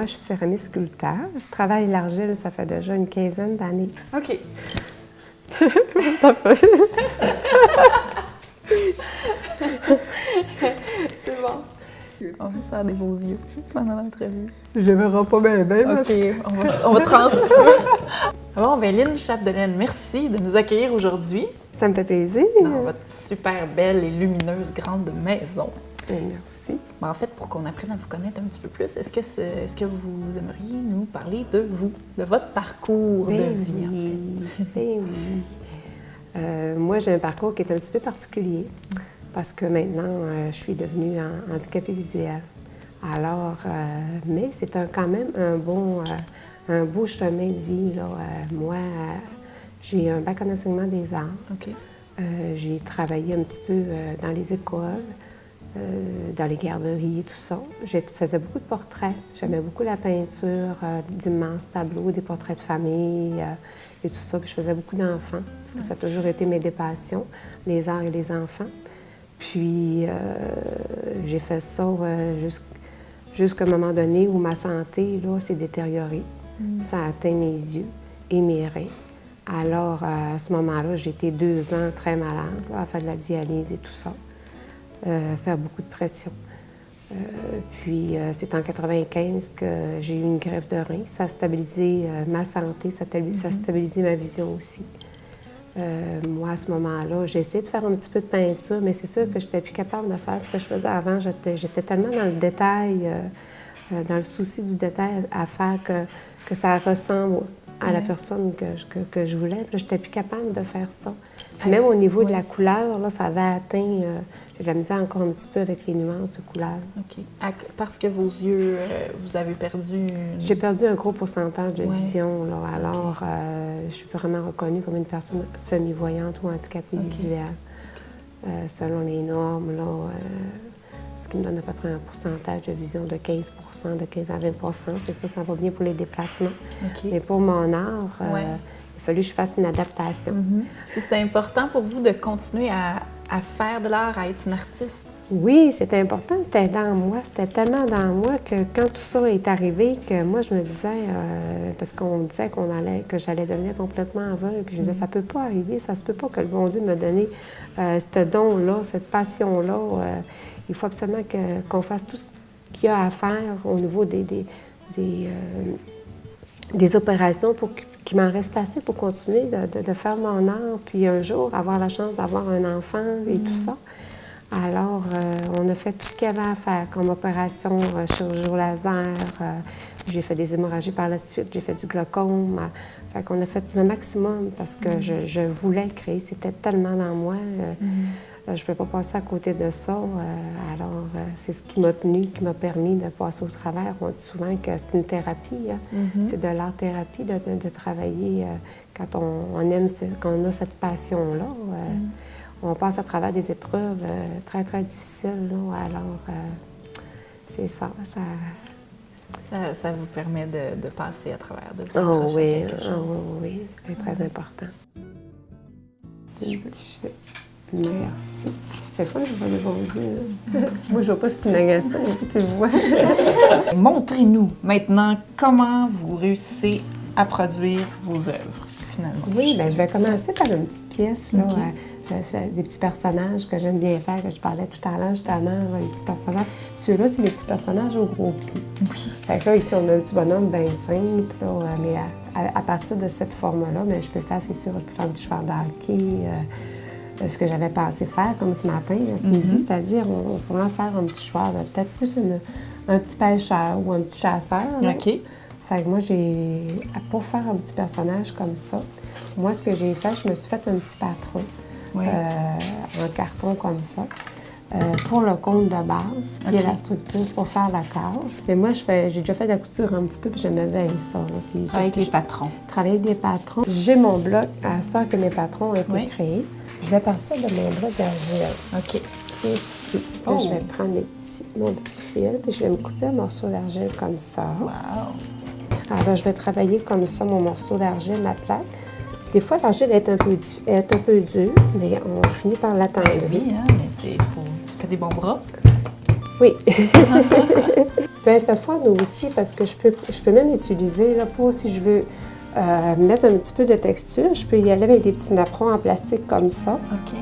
moi, je suis céramiste sculpteur. Je travaille l'argile, ça fait déjà une quinzaine d'années. OK. C'est bon. On va faire des beaux yeux pendant l'entrevue. Je ne verrai pas bien, OK, on va transférer. Bon, ben Lynne Chapdelaine, merci de nous accueillir aujourd'hui. Ça me fait plaisir. Dans votre super belle et lumineuse grande maison. Merci. Ben, en fait, pour qu'on apprenne à vous connaître un petit peu plus, est-ce que vous aimeriez nous parler de vous, de votre parcours de vie, en fait? Ben oui. Moi, j'ai un parcours qui est un petit peu particulier parce que maintenant, je suis devenue handicapée visuelle. Alors, mais c'est quand même un beau chemin de vie, là. Moi, j'ai un bac en enseignement des arts. OK. J'ai travaillé un petit peu dans les écoles, dans les garderies et tout ça. Je faisais beaucoup de portraits. J'aimais beaucoup la peinture, d'immenses tableaux, des portraits de famille et tout ça. Puis je faisais beaucoup d'enfants, parce que ça a toujours été mes deux passions, les arts et les enfants. Puis j'ai fait ça jusqu'à un moment donné où ma santé là, s'est détériorée. Ça a atteint mes yeux et mes reins. Alors, à ce moment-là, j'ai été 2 ans très malade, là, à faire de la dialyse et tout ça, faire beaucoup de pression. Puis, c'est en 95 que j'ai eu une greffe de rein. Ça a stabilisé ma santé, ça a stabilisé ma vision aussi. Moi, à ce moment-là, j'ai essayé de faire un petit peu de peinture, mais c'est sûr que je n'étais plus capable de faire ce que je faisais avant. J'étais tellement dans le détail, dans le souci du détail à faire que ça ressemble à la personne que je voulais. Puis là, je n'étais plus capable de faire ça. Puis même au niveau de la couleur, là, ça avait atteint... j'ai de la misère encore un petit peu avec les nuances de couleur. OK. Parce que vos yeux, vous avez perdu... J'ai perdu un gros pourcentage de vision. Là. Alors, je suis vraiment reconnue comme une personne semi-voyante ou handicapée visuelle. Selon les normes, là, ce qui me donne à peu près un pourcentage de vision de 15 de 15 à 20 c'est ça, ça va bien pour les déplacements. Okay. Mais pour mon art, il a fallu que je fasse une adaptation. C'est important pour vous de continuer à faire de l'art, à être une artiste? Oui, c'était important, c'était dans moi, c'était tellement dans moi que quand tout ça est arrivé, que moi je me disais, parce qu'on disait que j'allais devenir complètement aveugle, puis je me disais, ça peut pas arriver, ça se peut pas que le bon Dieu me donne ce don-là, cette passion-là. Il faut absolument qu'on fasse tout ce qu'il y a à faire au niveau des opérations pour qu'il m'en reste assez pour continuer de faire mon art, puis un jour avoir la chance d'avoir un enfant et tout ça. Alors, on a fait tout ce qu'il y avait à faire comme opération, chirurgie au laser. J'ai fait des hémorragies par la suite, j'ai fait du glaucome. Fait qu'on a fait le maximum parce que je voulais créer, c'était tellement dans moi. Je ne peux pas passer à côté de ça. Alors, c'est ce qui m'a tenue, qui m'a permis de passer au travers. On dit souvent que c'est une thérapie. C'est de l'art-thérapie de travailler quand on aime, quand on a cette passion-là. On passe à travers des épreuves très, très difficiles. Là. Alors, c'est ça. Ça vous permet de passer à travers, de vous accrocher quelque chose. Oui, c'est très important. Merci. C'est le fun, je vois les bons yeux. Moi, je vois pas ce qui m'agace, puis tu le vois. Montrez-nous maintenant comment vous réussissez à produire vos œuvres, finalement. Oui, bien, je vais commencer par une petite pièce. Là, j'ai des petits personnages que j'aime bien faire, que je parlais tout à l'heure, justement, là, les petits personnages. Ceux-là, c'est les petits personnages au gros pied. Oui. Fait que là, ici, on a un petit bonhomme bien simple, là, mais à partir de cette forme-là, je peux faire, c'est sûr, je peux faire du cheval d'hockey, ce que j'avais pensé faire, comme ce matin, ce midi, c'est-à-dire, on pourrait faire un petit cheval, peut-être plus un petit pêcheur ou un petit chasseur. Là. OK. Fait que moi, pour faire un petit personnage comme ça, moi, ce que j'ai fait, je me suis fait un petit patron. En carton comme ça, pour le compte de base, puis la structure pour faire la cave. Mais moi, j'ai déjà fait de la couture un petit peu, puis j'aimais bien ça. Puis avec les patrons. Travailler avec des patrons. J'ai mon bloc, à ça que mes patrons ont été créés. Je vais partir de mon bloc d'argile. OK. Qui est ici. Puis je vais prendre mon petit fil, puis je vais me couper un morceau d'argile comme ça. Wow! Alors, je vais travailler comme ça, mon morceau d'argile, ma plaque. Des fois, l'argile est un peu dure, mais on finit par l'attendre. Oui, hein, mais ça fait des bons bras. Oui. Ça peut être le fun aussi parce que je peux même l'utiliser là, pour si je veux mettre un petit peu de texture. Je peux y aller avec des petits napperons en plastique comme ça. OK.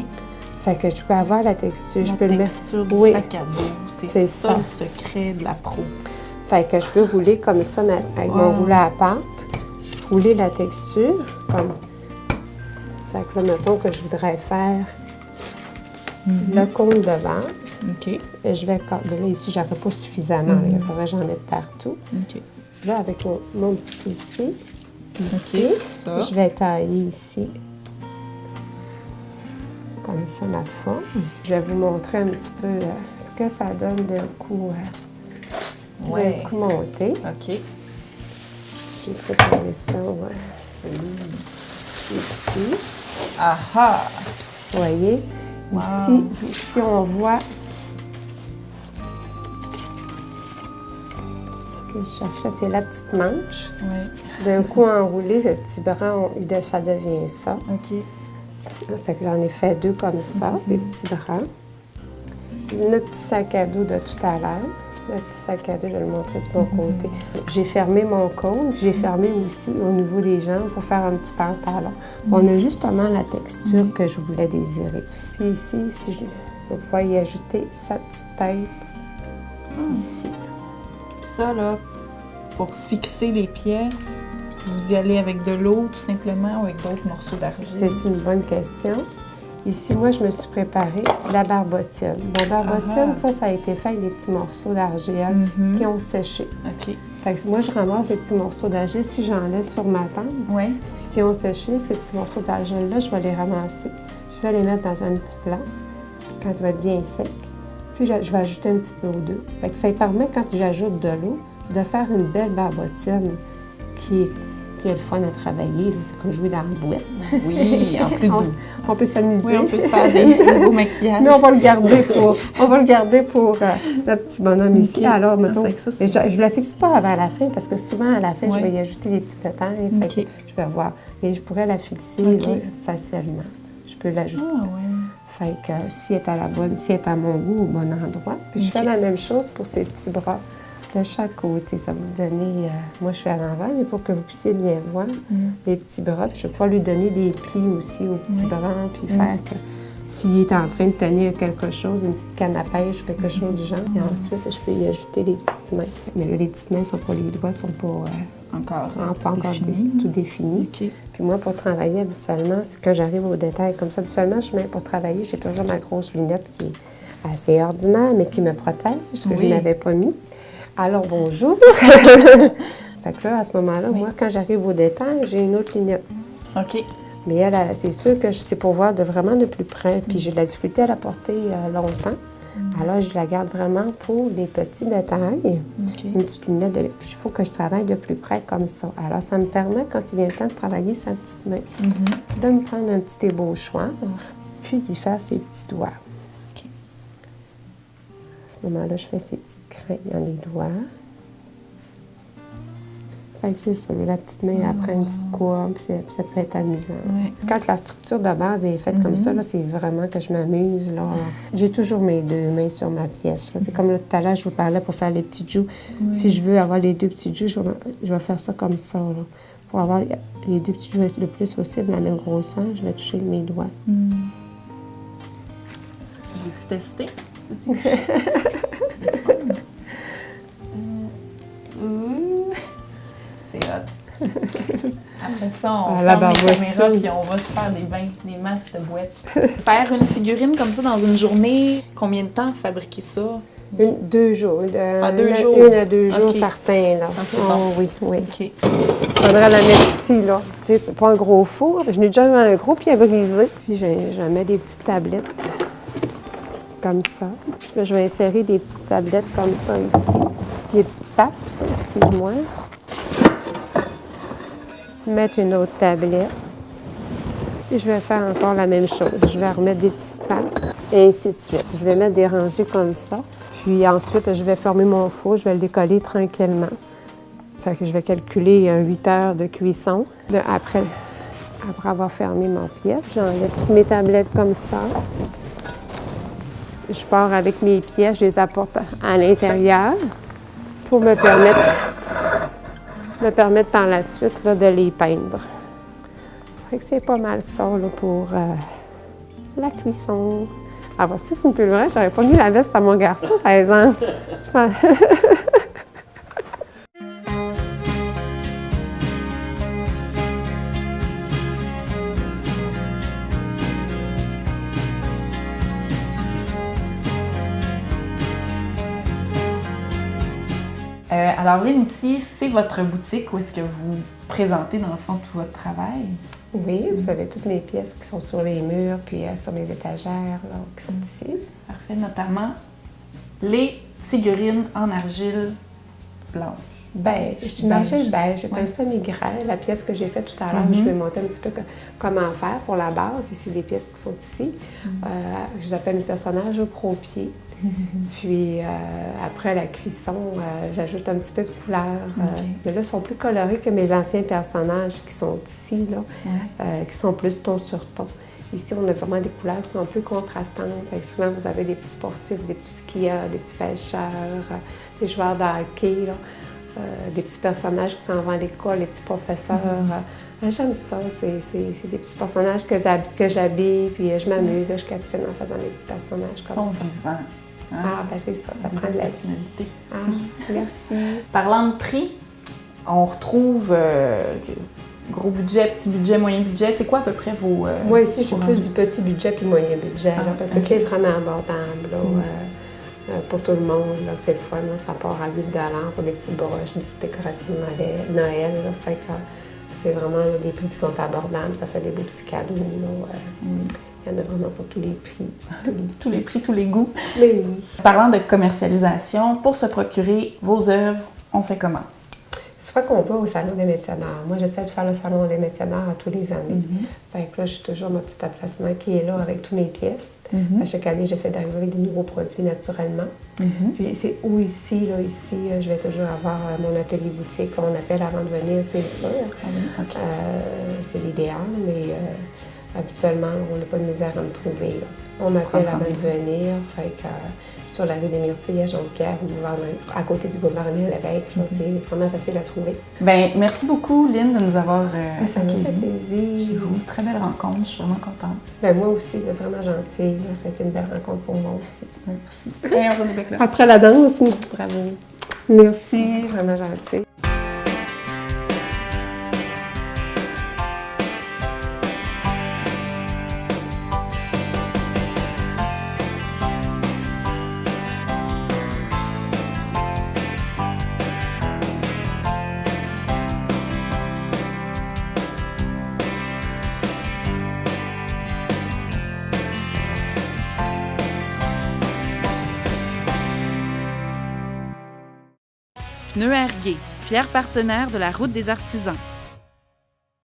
Fait que je peux avoir la texture. La je peux texture le mettre. du sac à dos. C'est ça le secret de la pro. Fait que je peux rouler comme ça avec mon rouleau à pâte. Rouler la texture comme. Fait que là, mettons que je voudrais faire le cône de vase. OK. Et je vais. Là, ici, j'aurais pas suffisamment. Il faudrait que j'en mette partout. OK. Là, avec mon petit outil, ici, ça. je vais tailler ici. Comme ça, ma forme. Je vais vous montrer un petit peu ce que ça donne d'un coup, d'un coup monté. OK. J'ai préparé ça, ici. Aha! Vous voyez? Wow. Ici, on voit ce que je cherchais, c'est la petite manche. Oui. D'un coup enroulé, ce petit bras, ça devient ça. OK. Fait que j'en ai fait 2 comme ça, des petits bras. Notre petit sac à dos de tout à l'heure. Le petit sac à dos, je vais le montrer de mon côté. J'ai fermé mon cône, j'ai fermé aussi au niveau des jambes pour faire un petit pantalon. On a justement la texture que je voulais désirer. Puis ici, si je vais pouvoir y ajouter sa petite tête ici. Puis ça, là, pour fixer les pièces, vous y allez avec de l'eau, tout simplement, ou avec d'autres morceaux d'argile? C'est une bonne question. Ici, moi, je me suis préparé la barbotine. La barbotine, ça a été fait avec des petits morceaux d'argile qui ont séché. OK. Fait que moi, je ramasse les petits morceaux d'argile. Si j'en laisse sur ma table, Oui. qui ont séché, ces petits morceaux d'argile-là, je vais les ramasser. Je vais les mettre dans un petit plat, quand il va être bien sec. Puis, je vais ajouter un petit peu d'eau. Fait que ça permet, quand j'ajoute de l'eau, de faire une belle barbotine qui est le fun à travailler. C'est comme jouer dans la boîte. Oui, en plus doux. On peut s'amuser. Oui, on peut se faire des beaux maquillages. Nous, on va le garder pour notre petit bonhomme ici. Alors, mettons, je ne la fixe pas avant la fin, parce que souvent, à la fin, je vais y ajouter des petits détails. Fait que je vais voir. Mais je pourrais la fixer là, facilement. Je peux l'ajouter. Ah, ouais. Fait que si elle est à mon goût, au bon endroit. Puis je fais la même chose pour ces petits bras. De chaque côté, ça va vous donner... moi, je suis à l'envers, mais pour que vous puissiez bien voir les petits bras. Puis je vais pouvoir lui donner des plis aussi aux petits bras, puis faire que s'il est en train de tenir quelque chose, une petite canne à pêche, quelque chose du genre. Et ensuite, je peux y ajouter les petites mains. Mais là, les petites mains, les doigts sont pas encore tout définis. Okay. Puis moi, pour travailler habituellement, c'est quand j'arrive au détail comme ça. Habituellement, pour travailler, j'ai toujours ma grosse lunette qui est assez ordinaire, mais qui me protège, que je n'avais pas mis. Alors, bonjour! Fait que là, à ce moment-là, moi, quand j'arrive au détail, j'ai une autre lunette. OK. Mais elle, c'est sûr que c'est pour voir vraiment de plus près. Puis j'ai de la difficulté à la porter longtemps. Alors, je la garde vraiment pour les petits détails. Okay. Une petite lunette. Puis il faut que je travaille de plus près comme ça. Alors, ça me permet, quand il vient le temps de travailler sa petite main, de me prendre un petit ébauchoir, puis d'y faire ses petits doigts. À ce moment-là, je fais ces petites crêtes dans les doigts. Fait que c'est ça, la petite main, elle prend une petite courbe, puis ça peut être amusant. Ouais. Quand la structure de base est faite comme ça, là, c'est vraiment que je m'amuse. Là. J'ai toujours mes 2 mains sur ma pièce. C'est comme là, tout à l'heure, je vous parlais pour faire les petits joues. Si je veux avoir les 2 petits joues, je vais faire ça comme ça. Là. Pour avoir les 2 petits joues le plus possible, la même grosseur, je vais toucher mes doigts. Veux-tu tester? C'est hot. Après ça, on ferme les caméras puis on va se faire des masses de boîtes. Faire une figurine comme ça dans une journée, combien de temps fabriquer ça? 2 jours. 2 jours? 1 à 2 jours, certains. Là. Ah, c'est bon. Oui, oui. OK. Il faudrait la mettre ici, là. C'est pas un gros four. Je n'ai déjà eu un gros pied à briser. Puis je mets des petites tablettes comme ça. Puis là, je vais insérer des petites tablettes comme ça ici. Des petites pattes, excuse-moi. Mettre une autre tablette. Et je vais faire encore la même chose. Je vais remettre des petites pattes et ainsi de suite. Je vais mettre des rangées comme ça. Puis ensuite, je vais fermer mon four. Je vais le décoller tranquillement. Fait que je vais calculer 8 heures de cuisson. Après avoir fermé ma pièce, j'enlève toutes mes tablettes comme ça. je pars avec mes pièces, je les apporte à l'intérieur pour me permettre par la suite là, de les peindre. Fait que c'est pas mal ça là, pour la cuisson. Ah, voici, c'est une pull vrai, j'aurais pas mis la veste à mon garçon, par exemple. Alors, Lynn, ici, c'est votre boutique où est-ce que vous présentez, dans le fond, tout votre travail? Oui, vous avez toutes mes pièces qui sont sur les murs, puis sur les étagères, là, qui sont ici. Parfait, notamment les figurines en argile blanche. Beige. C'est une argile beige. C'est un semi-grand. La pièce que j'ai faite tout à l'heure, je vais montrer un petit peu comment faire pour la base. Ici, les pièces qui sont ici. Je les appelle mes personnages au croc-pied. Puis après la cuisson, j'ajoute un petit peu de couleur. Mais là, ils sont plus colorés que mes anciens personnages qui sont ici, là, qui sont plus ton sur ton. Ici, on a vraiment des couleurs qui sont plus contrastantes. Souvent, vous avez des petits sportifs, des petits skieurs, des petits pêcheurs, des joueurs de hockey, là, des petits personnages qui s'en vont à l'école, les petits professeurs. J'aime ça. C'est des petits personnages que j'habille, puis je m'amuse, je captive en faisant des petits personnages comme ça. Ils sont vivants. Hein? Ah, ben c'est ça, ça prend de la personnalité. Ah, merci. Parlant de prix, on retrouve gros budget, petit budget, moyen budget. C'est quoi à peu près vos... Moi, ici, je suis plus du petit budget puis moyen budget, là, parce que c'est vraiment abordable. Là, pour tout le monde, là, c'est le fun. Là, ça part à 8 $ pour des petits broches, des petites décorations de Noël. Là, fait que c'est vraiment là, des prix qui sont abordables. Ça fait des beaux petits cadeaux. Là, il y en a vraiment pour tous les prix. Tous les prix, tous les goûts. Mais oui. Parlant de commercialisation, pour se procurer vos œuvres, on fait comment? Soit qu'on va au Salon des métiers d'art. Moi, j'essaie de faire le Salon des métiers d'art à tous les années. Fait que là, je suis toujours mon petit emplacement qui est là avec toutes mes pièces. À chaque année, j'essaie d'arriver avec des nouveaux produits naturellement. Puis c'est où ici, là, ici, je vais toujours avoir mon atelier boutique. On appelle avant de venir, c'est sûr. C'est l'idéal, mais habituellement, on n'a pas de misère à me trouver. Là. On m'appelle avant de venir. Fait que, sur la rue des Myrtilles à Jonquière, à côté du Gouvernet-l'Évêque. C'est vraiment facile à trouver. Bien, merci beaucoup, Lynn, de nous avoir ça me fait plaisir. Très belle rencontre, je suis vraiment contente. Bien, moi aussi, c'est vraiment gentil. Ça a été une belle rencontre pour moi aussi. Merci. Et on va là. Après la danse, bravo. Merci, vraiment gentil. Pneus Airgay, fier partenaire de la Route des artisans.